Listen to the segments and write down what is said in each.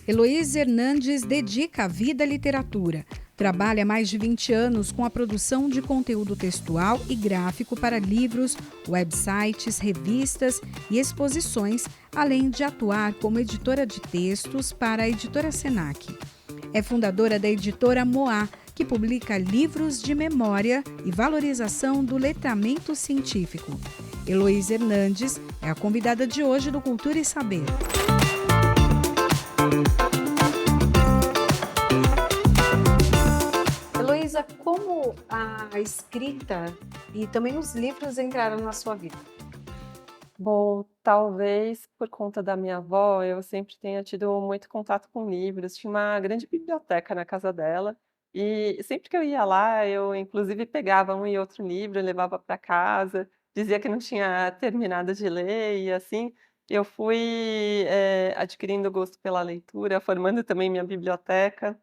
Heloísa Hernandes dedica a vida à literatura. Trabalha há mais de 20 anos com a produção de conteúdo textual e gráfico para livros, websites, revistas e exposições, além de atuar como editora de textos para a editora Senac. É fundadora da editora Moá, que publica livros de memória e valorização do letramento científico. Heloísa Hernandes é a convidada de hoje do Cultura e Saber. Heloísa, como a escrita e também os livros entraram na sua vida? Bom, talvez por conta da minha avó, eu sempre tenha tido muito contato com livros. Tinha uma grande biblioteca na casa dela e sempre que eu ia lá, eu inclusive pegava um e outro livro, levava para casa, dizia que não tinha terminado de ler e assim eu fui, adquirindo gosto pela leitura, formando também minha biblioteca.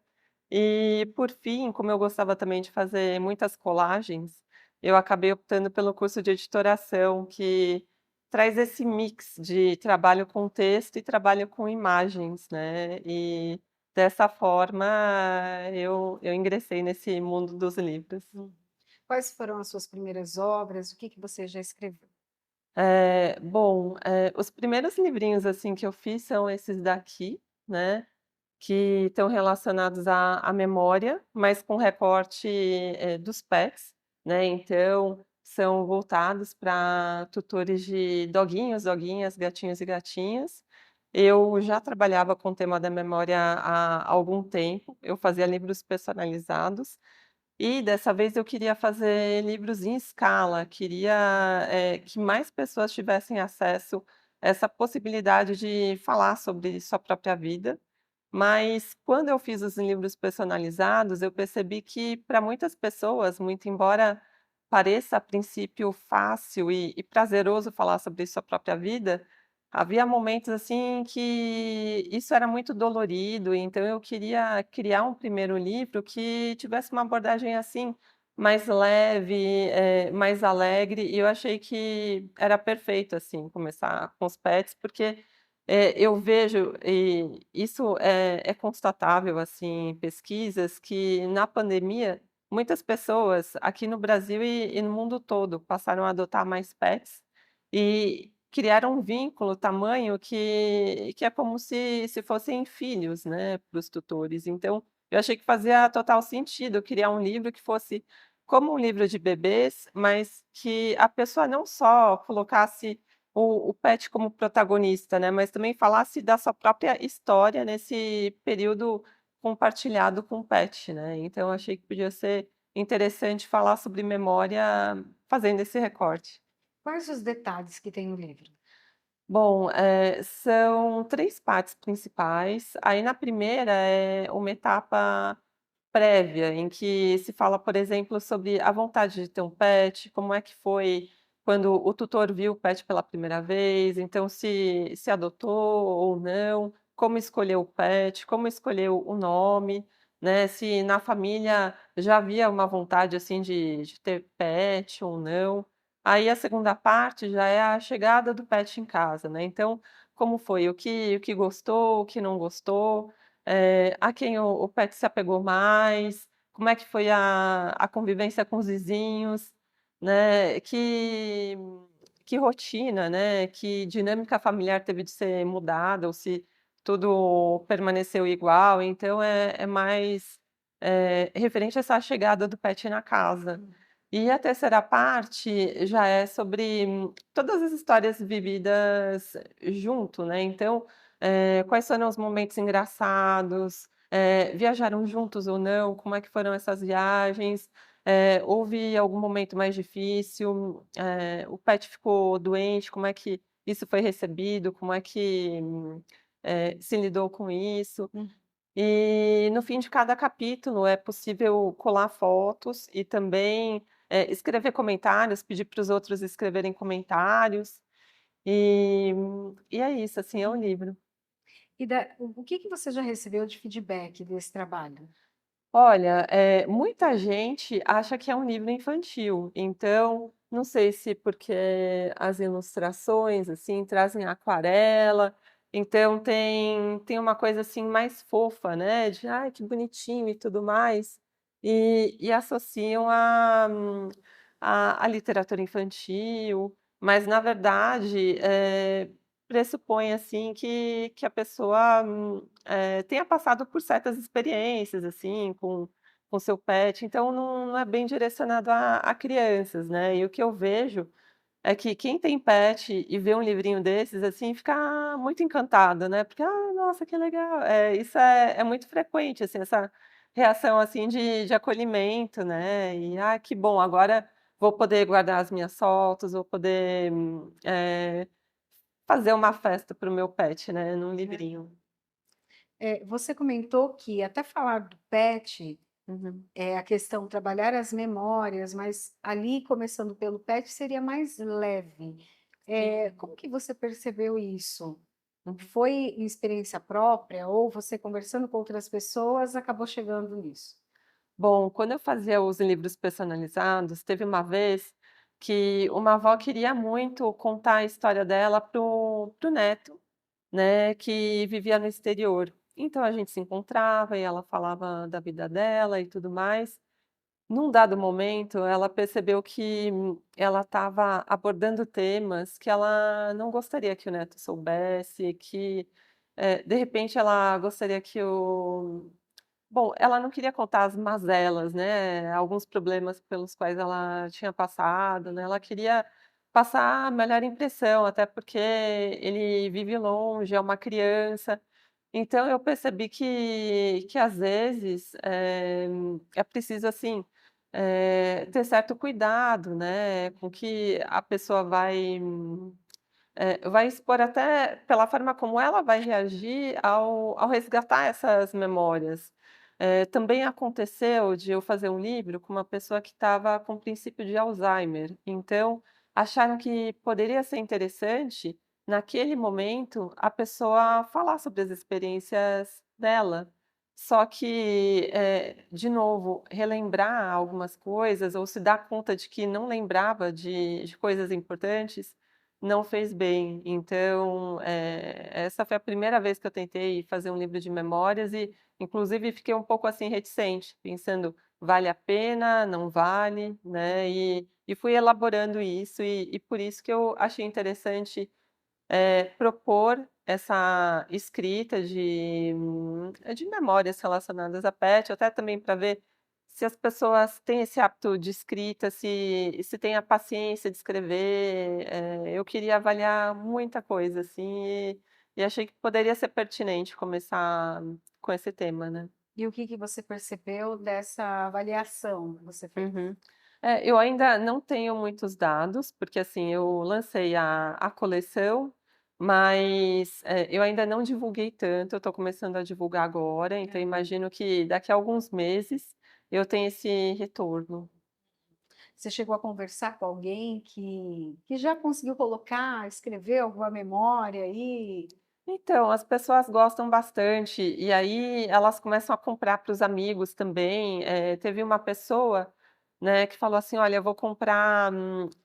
E por fim, como eu gostava também de fazer muitas colagens, eu acabei optando pelo curso de editoração, que traz esse mix de trabalho com texto e trabalho com imagens, né. E dessa forma eu ingressei nesse mundo dos livros. Quais foram as suas primeiras obras? O que você já escreveu? Bom, os primeiros livrinhos, assim, que eu fiz são esses daqui, né. Que estão relacionados à memória, mas com recorte, dos pets, né, então são voltados para tutores de doguinhos, doguinhas, gatinhos e gatinhas. Eu já trabalhava com o tema da memória há algum tempo, eu fazia livros personalizados, e dessa vez eu queria fazer livros em escala, queria, que mais pessoas tivessem acesso a essa possibilidade de falar sobre sua própria vida, mas quando eu fiz os livros personalizados, eu percebi que para muitas pessoas, muito embora pareça a princípio fácil e prazeroso falar sobre sua própria vida, havia momentos, assim, que isso era muito dolorido, então eu queria criar um primeiro livro que tivesse uma abordagem, assim, mais leve, mais alegre, e eu achei que era perfeito, assim, começar com os pets, porque eu vejo, e isso é constatável, assim, em pesquisas, que na pandemia, muitas pessoas aqui no Brasil e no mundo todo passaram a adotar mais pets e criaram um vínculo tamanho que é como se fossem filhos, né, para os tutores. Então, eu achei que fazia total sentido criar um livro que fosse como um livro de bebês, mas que a pessoa não só colocasse o pet como protagonista, né, mas também falasse da sua própria história nesse período compartilhado com o pet, né. Então eu achei que podia ser interessante falar sobre memória fazendo esse recorte. Quais os detalhes que tem no livro? Bom, são 3 partes principais. Aí na primeira é uma etapa prévia, em que se fala, por exemplo, sobre a vontade de ter um pet, como é que foi quando o tutor viu o pet pela primeira vez, então se adotou ou não, como escolheu o pet, como escolheu o nome, né, se na família já havia uma vontade, assim, de ter pet ou não. Aí a segunda parte já é a chegada do pet em casa, né, então como foi, o que gostou, o que não gostou, a quem o pet se apegou mais, como é que foi a convivência com os vizinhos, né, que rotina, né, que dinâmica familiar teve de ser mudada ou se tudo permaneceu igual, então é mais, referente a essa chegada do pet na casa. E a terceira parte já é sobre todas as histórias vividas junto, né, então, quais foram os momentos engraçados, viajaram juntos ou não, como é que foram essas viagens, houve algum momento mais difícil, o pet ficou doente, como é que isso foi recebido, como é que, se lidou com isso. E no fim de cada capítulo é possível colar fotos e também, escrever comentários, pedir para os outros escreverem comentários, e é isso, assim, é o livro. E o que você já recebeu de feedback desse trabalho? Olha, muita gente acha que é um livro infantil, então, não sei se porque as ilustrações, assim, trazem aquarela, Então tem uma coisa, assim, mais fofa, né, de: "Ai, que bonitinho", e tudo mais, e associam a literatura infantil, mas na verdade, pressupõe, assim, que a pessoa, tenha passado por certas experiências, assim, com seu pet, então não é bem direcionado a crianças, né. E o que eu vejo é que quem tem pet e vê um livrinho desses, assim, fica muito encantado, né, porque: "Ah, nossa, que legal". Isso é muito frequente, assim, essa reação, assim, de acolhimento, né, e: "Ah, que bom, agora vou poder guardar as minhas fotos, vou poder, fazer uma festa para o meu pet, né, num livrinho". Você comentou que até falar do pet, Uhum. a questão trabalhar as memórias, mas ali começando pelo pet seria mais leve. Sim. Como que você percebeu isso? Uhum. Foi em experiência própria ou você conversando com outras pessoas acabou chegando nisso? Bom, quando eu fazia os livros personalizados, teve uma vez que uma avó queria muito contar a história dela pro neto, né, que vivia no exterior. Então a gente se encontrava e ela falava da vida dela e tudo mais. Num dado momento, ela percebeu que ela estava abordando temas que ela não gostaria que o neto soubesse, que, de repente, ela gostaria que o bom, ela não queria contar as mazelas, né, alguns problemas pelos quais ela tinha passado, né, ela queria passar a melhor impressão, até porque ele vive longe, é uma criança. Então eu percebi que às vezes, é preciso, assim, ter certo cuidado, né, com que a pessoa vai expor até pela forma como ela vai reagir ao resgatar essas memórias. Também aconteceu de eu fazer um livro com uma pessoa que estava com princípio de Alzheimer, então acharam que poderia ser interessante, naquele momento, a pessoa falar sobre as experiências dela. Só que, de novo, relembrar algumas coisas ou se dar conta de que não lembrava de coisas importantes, não fez bem. Então, essa foi a primeira vez que eu tentei fazer um livro de memórias e, inclusive, fiquei um pouco, assim, reticente, pensando: "Vale a pena? Não vale?", né, e fui elaborando isso e por isso que eu achei interessante, propor essa escrita de memórias relacionadas a pet, até também para ver se as pessoas têm esse hábito de escrita, se têm a paciência de escrever. Eu queria avaliar muita coisa, assim, e achei que poderia ser pertinente começar com esse tema, né. E o que que você percebeu dessa avaliação que você fez? Uhum. Eu ainda não tenho muitos dados, porque, assim, eu lancei a coleção, mas, eu ainda não divulguei tanto, eu estou começando a divulgar agora, então imagino que daqui a alguns meses eu tenha esse retorno. Você chegou a conversar com alguém que já conseguiu colocar, escrever alguma memória aí? Então, as pessoas gostam bastante, e aí elas começam a comprar para os amigos também. Teve uma pessoa, né, que falou assim: "Olha, eu vou comprar,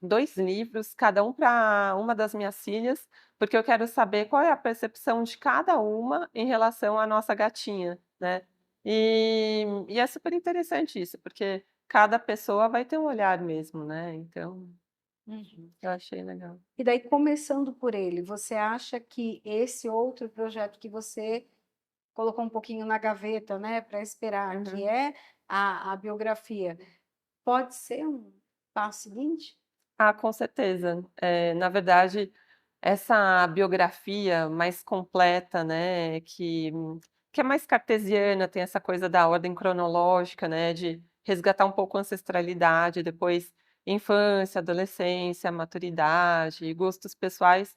2 livros, cada um para uma das minhas filhas, porque eu quero saber qual é a percepção de cada uma em relação à nossa gatinha", né. E é super interessante isso, porque cada pessoa vai ter um olhar mesmo, né, então Uhum. eu achei legal. E daí, começando por ele, você acha que esse outro projeto que você colocou um pouquinho na gaveta, né, para esperar, que Uhum. é a biografia, pode ser um passo seguinte? Ah, com certeza. Na verdade, essa biografia mais completa, né, que é mais cartesiana, tem essa coisa da ordem cronológica, né, de resgatar um pouco a ancestralidade, depois infância, adolescência, maturidade, gostos pessoais,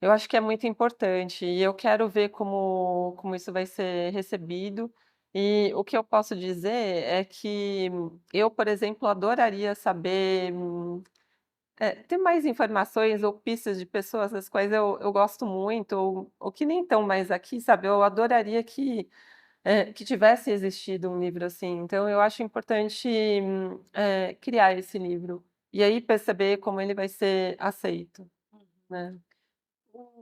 eu acho que é muito importante e eu quero ver como isso vai ser recebido. E o que eu posso dizer é que eu, por exemplo, adoraria saber ter mais informações ou pistas de pessoas das quais eu gosto muito ou que nem estão mais aqui, sabe, eu adoraria que tivesse existido um livro assim, então eu acho importante, criar esse livro, e aí perceber como ele vai ser aceito, né.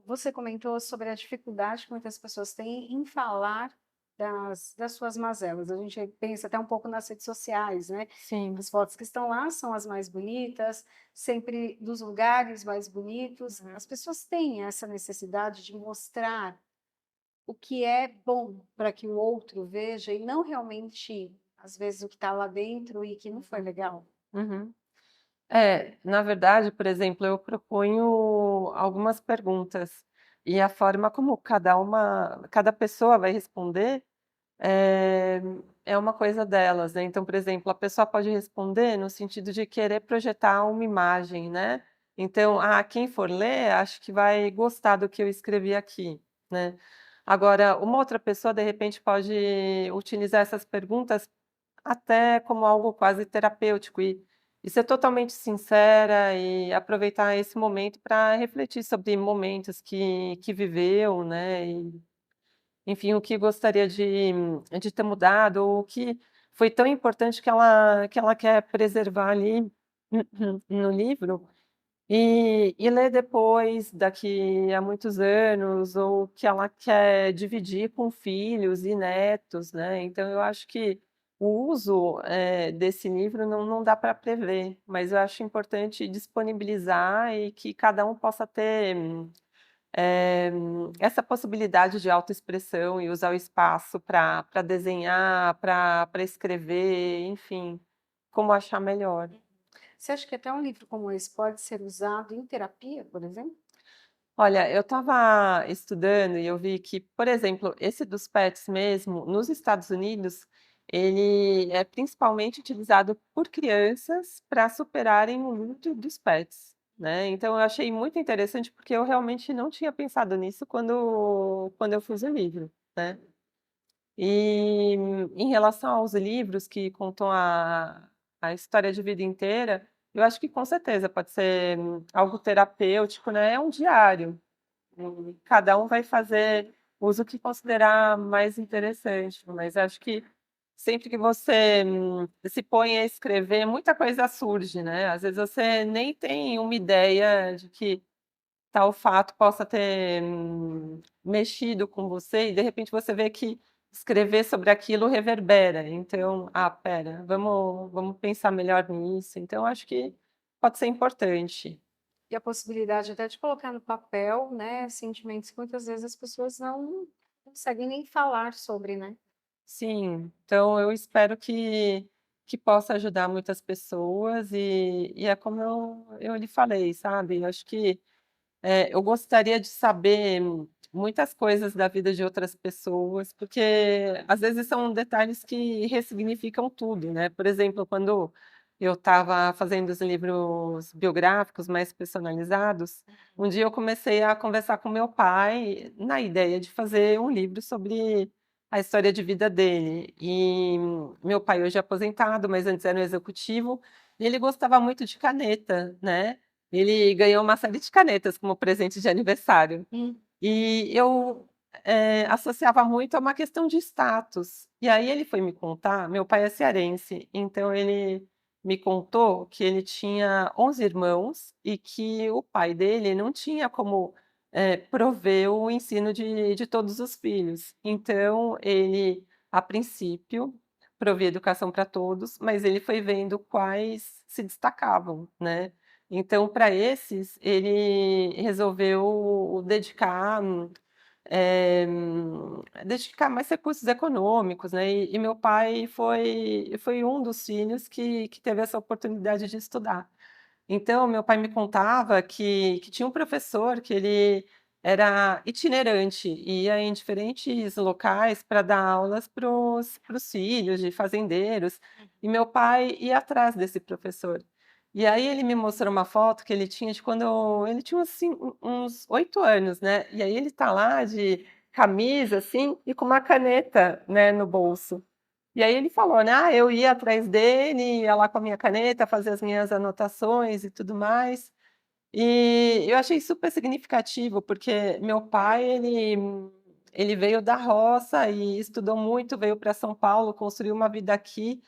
Você comentou sobre a dificuldade que muitas pessoas têm em falar das suas mazelas. A gente pensa até um pouco nas redes sociais, né? Sim. As fotos que estão lá são as mais bonitas, sempre dos lugares mais bonitos. Uhum. As pessoas têm essa necessidade de mostrar o que é bom para que o outro veja e não realmente, às vezes, o que está lá dentro e que não foi legal. Uhum. É, na verdade, por exemplo, eu proponho algumas perguntas e a forma como cada pessoa vai responder é, é uma coisa delas, né? Então, por exemplo, a pessoa pode responder no sentido de querer projetar uma imagem, né? Então, quem for ler, acho que vai gostar do que eu escrevi aqui, né? Agora, uma outra pessoa, de repente, pode utilizar essas perguntas até como algo quase terapêutico e ser totalmente sincera e aproveitar esse momento para refletir sobre momentos que viveu, né, e enfim, o que gostaria de ter mudado ou o que foi tão importante que ela quer preservar ali no livro, e ler depois, daqui a muitos anos, ou que ela quer dividir com filhos e netos, né. Então eu acho que o uso, desse livro não dá para prever, mas eu acho importante disponibilizar e que cada um possa ter, essa possibilidade de autoexpressão e usar o espaço para desenhar, para escrever, enfim, como achar melhor. Você acha que até um livro como esse pode ser usado em terapia, por exemplo? Olha, eu estava estudando e eu vi que, por exemplo, esse dos pets mesmo, nos Estados Unidos, ele é principalmente utilizado por crianças para superarem o luto dos pets, né. Então eu achei muito interessante, porque eu realmente não tinha pensado nisso quando eu fiz o livro, né. E em relação aos livros que contam a história de vida inteira, eu acho que com certeza pode ser algo terapêutico, né, é um diário. Cada um vai fazer uso que considerar mais interessante, mas acho que sempre que você, se põe a escrever, muita coisa surge, né. Às vezes você nem tem uma ideia de que tal fato possa ter, mexido com você e de repente você vê que escrever sobre aquilo reverbera, então: "Ah, espera, vamos pensar melhor nisso", então acho que pode ser importante. E a possibilidade até de colocar no papel, né, sentimentos que muitas vezes as pessoas não conseguem nem falar sobre, né. Sim, então eu espero que possa ajudar muitas pessoas e é como eu lhe falei, sabe, eu acho que, eu gostaria de saber muitas coisas da vida de outras pessoas, porque às vezes são detalhes que ressignificam tudo, né. Por exemplo, quando eu estava fazendo os livros biográficos mais personalizados, um dia eu comecei a conversar com meu pai na ideia de fazer um livro sobre a história de vida dele. E meu pai hoje é aposentado, mas antes era um executivo, e ele gostava muito de caneta, né. Ele ganhou uma série de canetas como presente de aniversário. Hum. E eu, associava muito a uma questão de status. E aí ele foi me contar, meu pai é cearense, então ele me contou que ele tinha 11 irmãos e que o pai dele não tinha como, prover o ensino de todos os filhos. Então ele, a princípio, provia educação para todos, mas ele foi vendo quais se destacavam, né. Então, para esses, ele resolveu dedicar mais recursos econômicos, né, e meu pai foi um dos filhos que teve essa oportunidade de estudar. Então, meu pai me contava que tinha um professor que ele era itinerante, ia em diferentes locais para dar aulas para os filhos de fazendeiros, e meu pai ia atrás desse professor. E aí ele me mostrou uma foto que ele tinha de quando ele tinha uns 8 anos, né, e aí ele tá lá de camisa, assim, e com uma caneta, né, no bolso. E aí ele falou, né: eu ia atrás dele, ia lá com a minha caneta, fazer as minhas anotações e tudo mais". E eu achei super significativo, porque meu pai, ele veio da roça e estudou muito, veio para São Paulo, construiu uma vida aqui,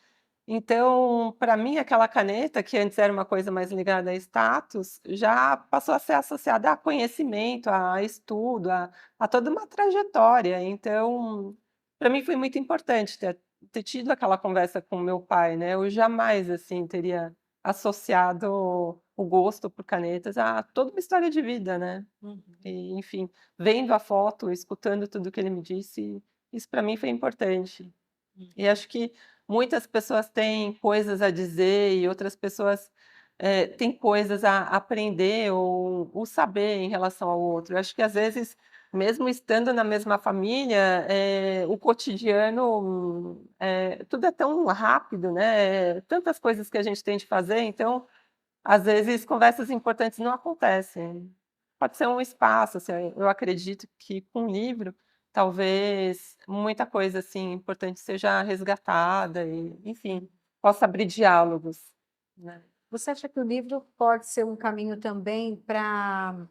Então, para mim, aquela caneta, que antes era uma coisa mais ligada a status, já passou a ser associada a conhecimento, a estudo, a toda uma trajetória. Então, para mim foi muito importante ter tido aquela conversa com meu pai, né. Eu jamais, assim, teria associado o gosto por canetas a toda uma história de vida, né. Uhum. E, enfim, vendo a foto, escutando tudo que ele me disse, isso para mim foi importante. E acho que muitas pessoas têm coisas a dizer e outras pessoas, têm coisas a aprender ou saber em relação ao outro. Eu acho que às vezes, mesmo estando na mesma família, o cotidiano, tudo é tão rápido, né, tantas coisas que a gente tem de fazer, então, às vezes, conversas importantes não acontecem. Pode ser um espaço, assim, eu acredito que com um livro, talvez muita coisa, assim, importante seja resgatada e, enfim, possa abrir diálogos, né. Você acha que o livro pode ser um caminho também para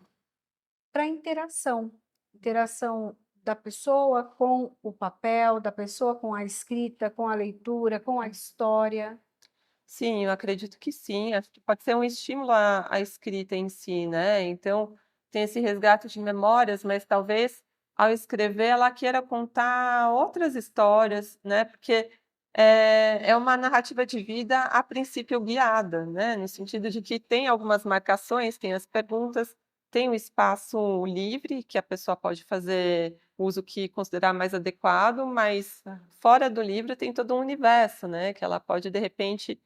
interação? Interação da pessoa com o papel, da pessoa com a escrita, com a leitura, com a história? Sim, eu acredito que sim, acho que pode ser um estímulo à escrita em si, né, então, tem esse resgate de memórias, mas talvez ao escrever ela queira contar outras histórias, né, porque, é uma narrativa de vida a princípio guiada, né, no sentido de que tem algumas marcações, tem as perguntas, tem o espaço livre que a pessoa pode fazer o uso que considerar mais adequado, mas fora do livro tem todo um universo, né, que ela pode de repente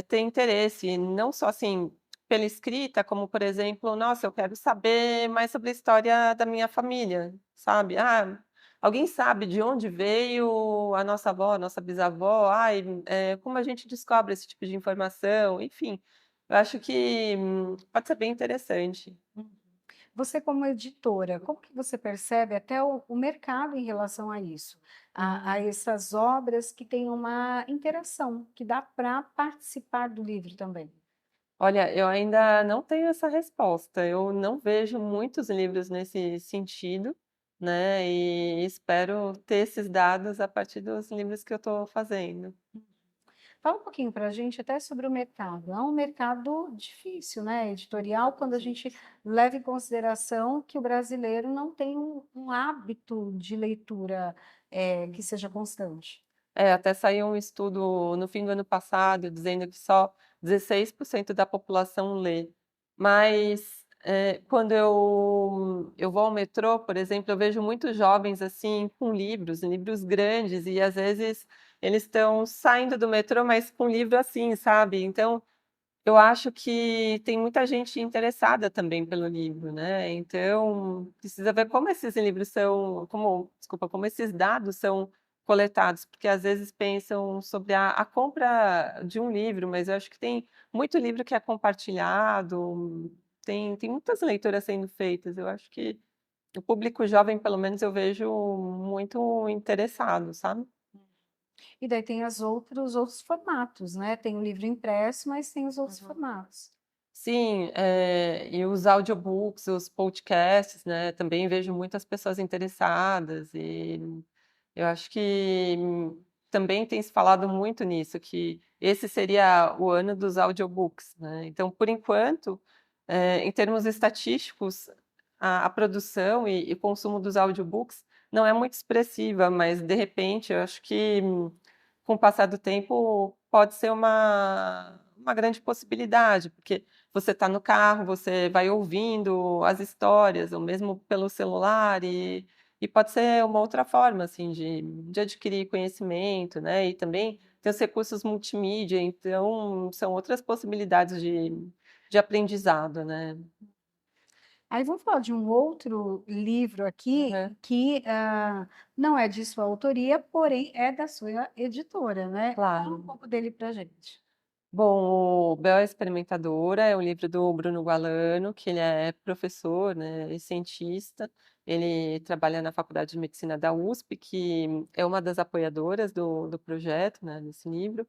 ter interesse, não só, assim, pela escrita, como, por exemplo: "Nossa, eu quero saber mais sobre a história da minha família", sabe. "Ah, alguém sabe de onde veio a nossa avó, a nossa bisavó? Ai, como a gente descobre esse tipo de informação?". Enfim, eu acho que pode ser bem interessante. Uhum. Você como editora, como que você percebe até o mercado em relação a isso? A Hum. essas obras que têm uma interação, que dá para participar do livro também? Olha, eu ainda não tenho essa resposta. Eu não vejo muitos livros nesse sentido, né, e espero ter esses dados a partir dos livros que eu estou fazendo. Fala um pouquinho para a gente até sobre o mercado. É um mercado difícil, né, editorial, quando a gente leva em consideração que o brasileiro não tem um hábito de leitura, que seja constante. É, até saiu um estudo no fim do ano passado dizendo que só 16% da população lê. Mas, quando eu vou ao metrô, por exemplo, eu vejo muitos jovens, assim, com livros, livros grandes e às vezes eles estão saindo do metrô, mas com livro assim, sabe. Então, eu acho que tem muita gente interessada também pelo livro, né, então precisa ver como esses livros são como esses dados são coletados, porque às vezes pensam sobre a compra de um livro, mas eu acho que tem muito livro que é compartilhado, tem muitas leituras sendo feitas, eu acho que o público jovem, pelo menos, eu vejo muito interessado, sabe. E daí tem os outros formatos, né, tem o livro impresso, mas tem os outros formatos. Sim, e os audiobooks, os podcasts, né, também vejo muitas pessoas interessadas e eu acho que também tem se falado muito nisso, que esse seria o ano dos audiobooks, né. Então, por enquanto, em termos estatísticos, a produção e consumo dos audiobooks não é muito expressiva, mas de repente eu acho que com o passar do tempo pode ser uma grande possibilidade, porque você está no carro, você vai ouvindo as histórias, ou mesmo pelo celular, e pode ser uma outra forma, assim, de adquirir conhecimento, né, e também tem os recursos multimídia, então são outras possibilidades de aprendizado, né. Aí vamos falar de um outro livro aqui Aham, que, não é de sua autoria, porém é da sua editora, né. Fala um claro. pouco dele pra gente. Bom, o Bel é Experimentadora é um livro do Bruno Gualano, que ele é professor, né, e cientista. Ele trabalha na Faculdade de Medicina da USP, que é uma das apoiadoras do projeto, né, desse livro.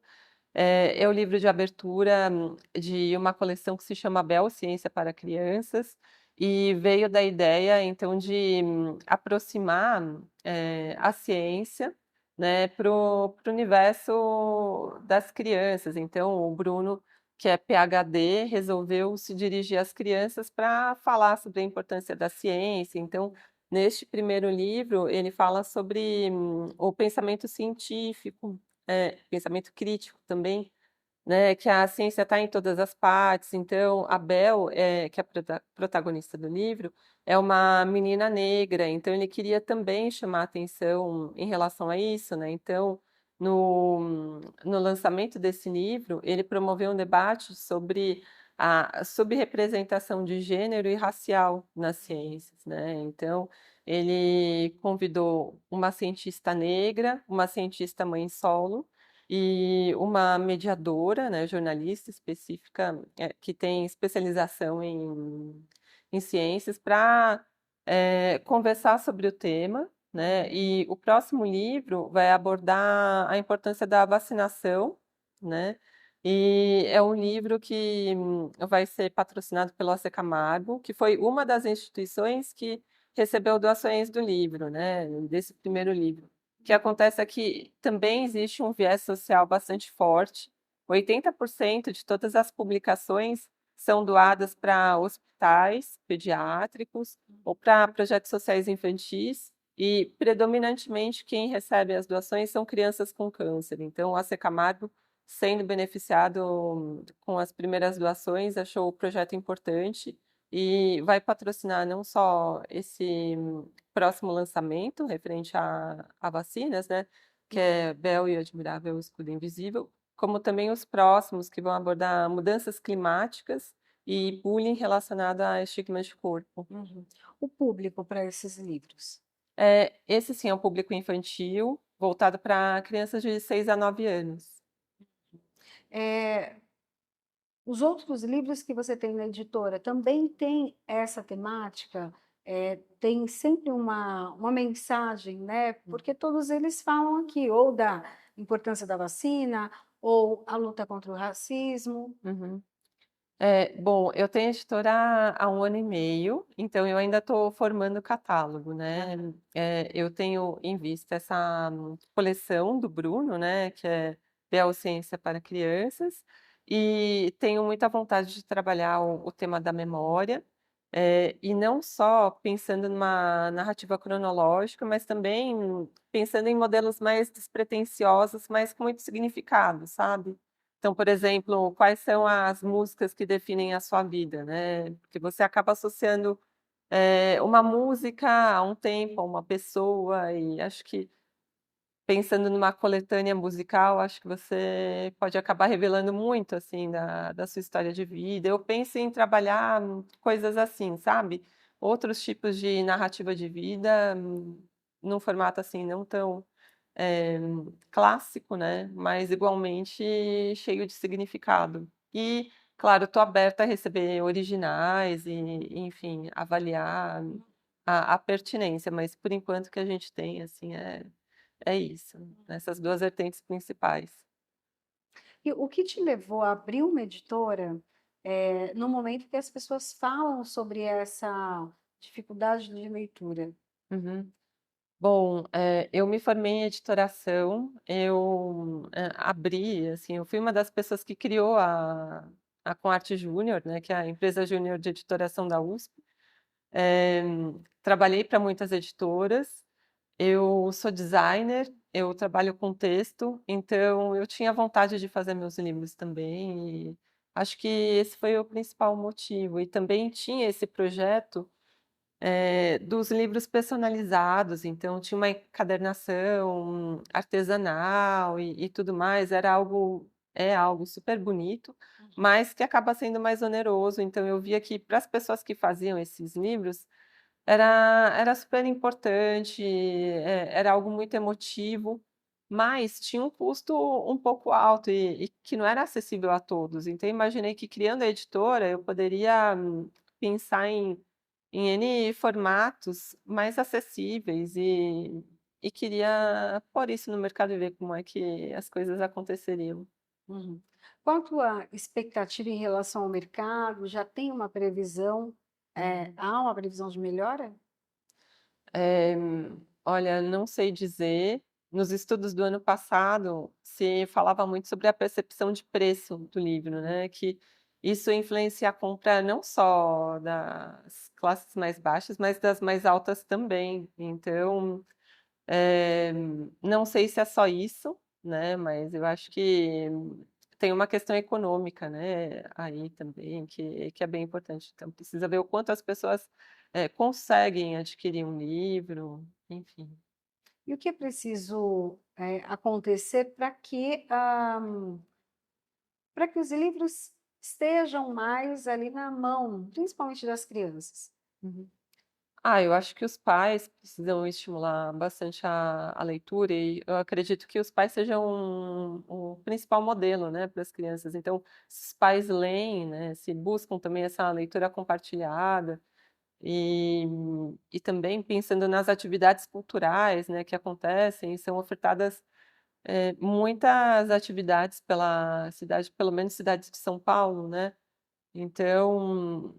É o livro de abertura de uma coleção que se chama Bel Ciência para Crianças, e veio da ideia, então, de aproximar, a ciência né, para o universo das crianças. Então, o Bruno, que é PhD, resolveu se dirigir às crianças para falar sobre a importância da ciência. Então, neste primeiro livro, ele fala sobre o pensamento científico, pensamento crítico também, né, que a ciência está em todas as partes. Então, a Bel, que é a protagonista do livro, é uma menina negra. Então, ele queria também chamar atenção em relação a isso, né? Então, no lançamento desse livro, ele promoveu um debate sobre a subrepresentação de gênero e racial nas ciências, né? Então, ele convidou uma cientista negra, uma cientista mãe solo, e uma mediadora, né, jornalista específica, que tem especialização em ciências, para conversar sobre o tema, né? E o próximo livro vai abordar a importância da vacinação, né? E é um livro que vai ser patrocinado pelo AC Camargo, que foi uma das instituições que recebeu doações do livro, né? Desse primeiro livro. O que acontece é que também existe um viés social bastante forte. 80% de todas as publicações são doadas para hospitais pediátricos ou para projetos sociais infantis, e predominantemente quem recebe as doações são crianças com câncer. Então, a AC Camargo, sendo beneficiado com as primeiras doações, achou o projeto importante e vai patrocinar não só esse próximo lançamento referente a vacinas, né, que é Bel e o Admirável Escudo Invisível, como também os próximos que vão abordar mudanças climáticas e bullying relacionado a estigmas de corpo. Uhum. O público para esses livros. Esse sim é um público infantil, voltado para crianças de 6 a 9 anos. É, os outros livros que você tem na editora também têm essa temática? Tem sempre uma mensagem, né? Porque todos eles falam aqui, ou da importância da vacina, ou a luta contra o racismo. Uhum. Bom, eu tenho editora há 1 ano e meio, então eu ainda estou formando o catálogo, né? Eu tenho em vista essa coleção do Bruno, né? Que é Biociência para Crianças, e tenho muita vontade de trabalhar o tema da memória, e não só pensando numa narrativa cronológica, mas também pensando em modelos mais despretensiosos, mas com muito significado, sabe? Então, por exemplo, quais são as músicas que definem a sua vida, né? Porque você acaba associando, uma música a um tempo, a uma pessoa, e acho que pensando numa coletânea musical, acho que você pode acabar revelando muito, assim, da sua história de vida. Eu penso em trabalhar coisas assim, sabe? Outros tipos de narrativa de vida, num formato, assim, não tão eh, clássico, né, mas igualmente cheio de significado. E, claro, estou aberta a receber originais e, enfim, avaliar a pertinência, mas por enquanto o que a gente tem, assim, é isso, essas 2 vertentes principais. E o que te levou a abrir uma editora, no momento que as pessoas falam sobre essa dificuldade de leitura? Uhum. Bom, eu me formei em editoração, eu, abri, assim, eu fui uma das pessoas que criou a Comarte Júnior, né, que é a empresa júnior de editoração da USP. Eh, Trabalhei para muitas editoras, eu sou designer, eu trabalho com texto, então eu tinha vontade de fazer meus livros também, e acho que esse foi o principal motivo. E também tinha esse projeto dos livros personalizados, então tinha uma encadernação artesanal e tudo mais, é algo super bonito, mas que acaba sendo mais oneroso. Então eu via que para as pessoas que faziam esses livros, era super importante, era algo muito emotivo, mas tinha um custo um pouco alto e que não era acessível a todos. Então eu imaginei que criando a editora, eu poderia pensar em N formatos mais acessíveis, e queria pôr isso no mercado e ver como é que as coisas aconteceriam. Uhum. Qual a tua expectativa em relação ao mercado? Já tem uma previsão? Há uma previsão de melhora? Eh, Olha, não sei dizer, nos estudos do ano passado, se falava muito sobre a percepção de preço do livro, né, que isso influencia a compra não só das classes mais baixas, mas das mais altas também. Então, eh, não sei se é só isso, né, mas eu acho que tem uma questão econômica, né, aí também, que é bem importante. Então precisa ver o quanto as pessoas, conseguem adquirir um livro, enfim. E o que é preciso, acontecer para que os livros estejam mais ali na mão, principalmente das crianças? Uhum. Eu acho que os pais precisam estimular bastante a leitura e eu acredito que os pais sejam o principal modelo, né, para as crianças. Então, se os pais leem, né, se buscam também essa leitura compartilhada e e também pensando nas atividades culturais, né, que acontecem, são ofertadas, muitas atividades pela cidade, pelo menos cidade de São Paulo, né. Então,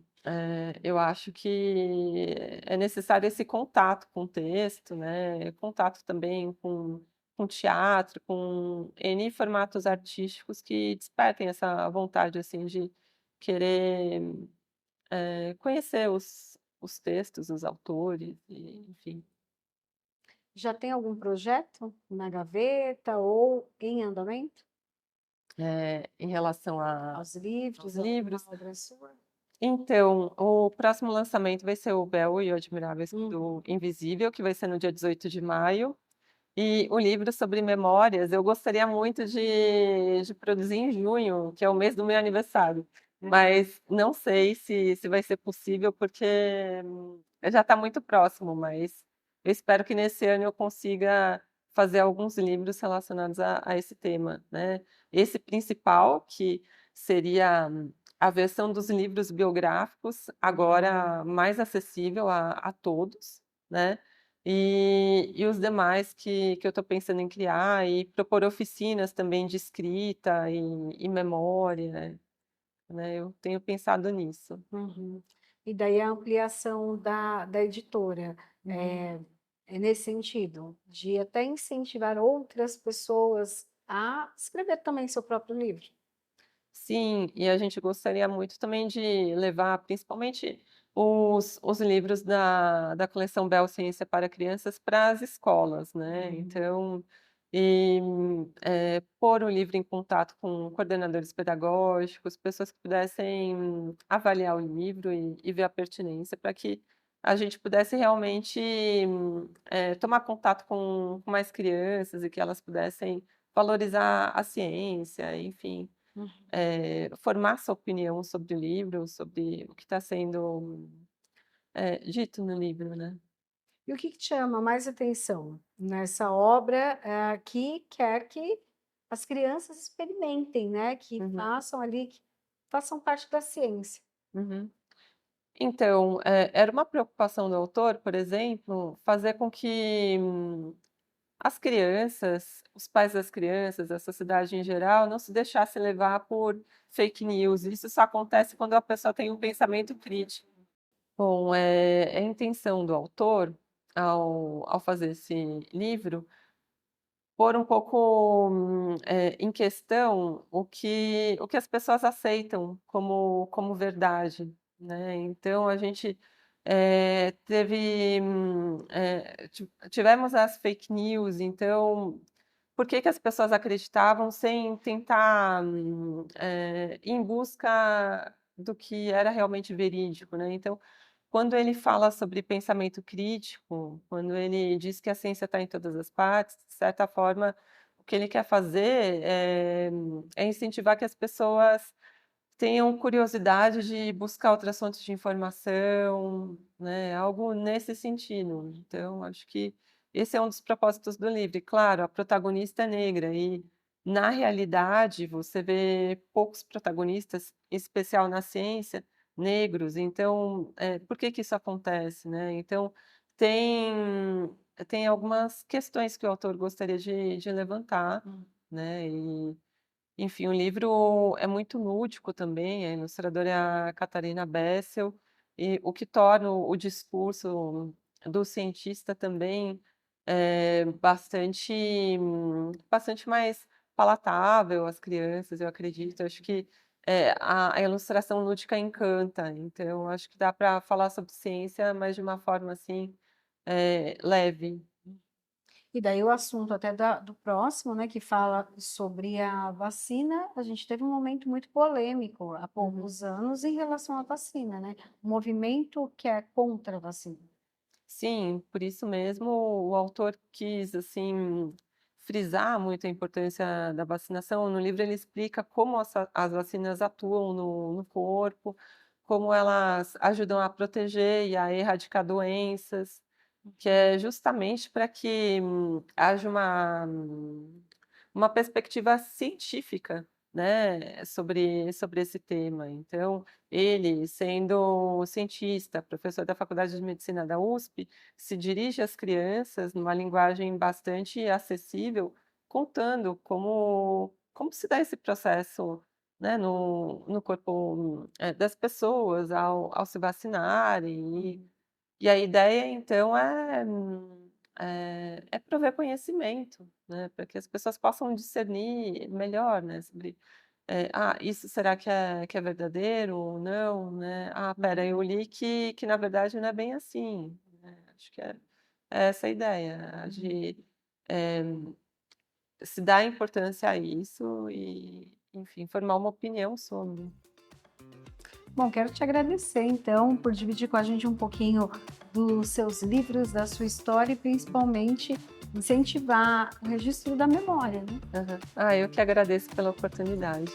eu acho que é necessário esse contato com o texto, né, contato também com teatro, com N formatos artísticos que despertem essa vontade, assim, de querer, conhecer os textos, os autores e enfim. Já tem algum projeto na gaveta ou em andamento? Em relação Aos aos livros, alguma livros. obra sua? Então, o próximo lançamento vai ser o Bel e o Admirável Uhum. do Invisível, que vai ser no dia 18 de maio. E o livro sobre memórias, eu gostaria muito de produzir em junho, que é o mês do meu aniversário, mas não sei se vai ser possível, porque já está muito próximo, mas eu espero que nesse ano eu consiga fazer alguns livros relacionados a esse tema, né. Esse principal, que seria a versão dos livros biográficos, agora mais acessível a todos, né. E os demais que eu estou pensando em criar e propor oficinas também de escrita e memória, né, eu tenho pensado nisso. Uhum. E daí a ampliação da editora, Uhum. é é nesse sentido, de até incentivar outras pessoas a escrever também seu próprio livro? Sim, e a gente gostaria muito também de levar principalmente os livros da coleção Bel Ciência para Crianças para as escolas, né, então, pôr o livro em contato com coordenadores pedagógicos, pessoas que pudessem avaliar o livro e ver a pertinência para que a gente pudesse realmente, tomar contato com mais crianças e que elas pudessem valorizar a ciência, enfim. Uhum. Formar sua opinião sobre o livro, sobre o que está sendo, dito no livro, né. E o que que te chama mais atenção nessa obra, que quer que as crianças experimentem, né, que Uhum, façam ali, que façam parte da ciência? uhum. Então, era uma preocupação do autor, por exemplo, fazer com que as crianças, os pais das crianças, a sociedade em geral, não se deixasse levar por fake news. Isso só acontece quando a pessoa tem um pensamento crítico. Bom, a intenção do autor, ao fazer esse livro, pôr um pouco, em questão o que as pessoas aceitam como verdade, né. Então a gente, teve, tivemos as fake news, então, por que que as pessoas acreditavam sem tentar, ir em busca do que era realmente verídico, né. Então, quando ele fala sobre pensamento crítico, quando ele diz que a ciência está em todas as partes, de certa forma, o que ele quer fazer é incentivar que as pessoas tenham curiosidade de buscar outras fontes de informação, né, algo nesse sentido. Então, acho que esse é um dos propósitos do livro. E claro, a protagonista é negra e, na realidade, você vê poucos protagonistas, em especial na ciência, negros. Então, por que que isso acontece, né? Então, tem tem algumas questões que o autor gostaria de levantar, Hum. né, enfim, o livro é muito lúdico também, a ilustradora é a Catarina Bessel, e o que torna o discurso do cientista também, bastante mais palatável às crianças, eu acredito. Eu acho que a ilustração lúdica encanta, então acho que dá para falar sobre ciência, mas de uma forma assim leve. E daí o assunto até do próximo, né, que fala sobre a vacina, a gente teve um momento muito polêmico há poucos anos em relação à vacina, né? O movimento que é contra a vacina. Sim, por isso mesmo o autor quis, assim, frisar muito a importância da vacinação. No livro ele explica como as vacinas atuam no corpo, como elas ajudam a proteger e a erradicar doenças, que é justamente para que haja uma perspectiva científica, né, sobre esse tema. Então, ele, sendo cientista, professor da Faculdade de Medicina da USP, se dirige às crianças numa linguagem bastante acessível, contando como se dá esse processo, né, no corpo, das pessoas ao se vacinarem. E a ideia, então, é prover conhecimento, né, para que as pessoas possam discernir melhor, né, sobre, isso será que é verdadeiro ou não, né? Ah, espera, eu li que na verdade não é bem assim, né, acho que é essa a ideia, de, eh, se dar importância a isso e, enfim, formar uma opinião sobre. Bom, quero te agradecer, então, por dividir com a gente um pouquinho dos seus livros, da sua história e principalmente incentivar o registro da memória, né? Aham. Ah, eu que agradeço pela oportunidade.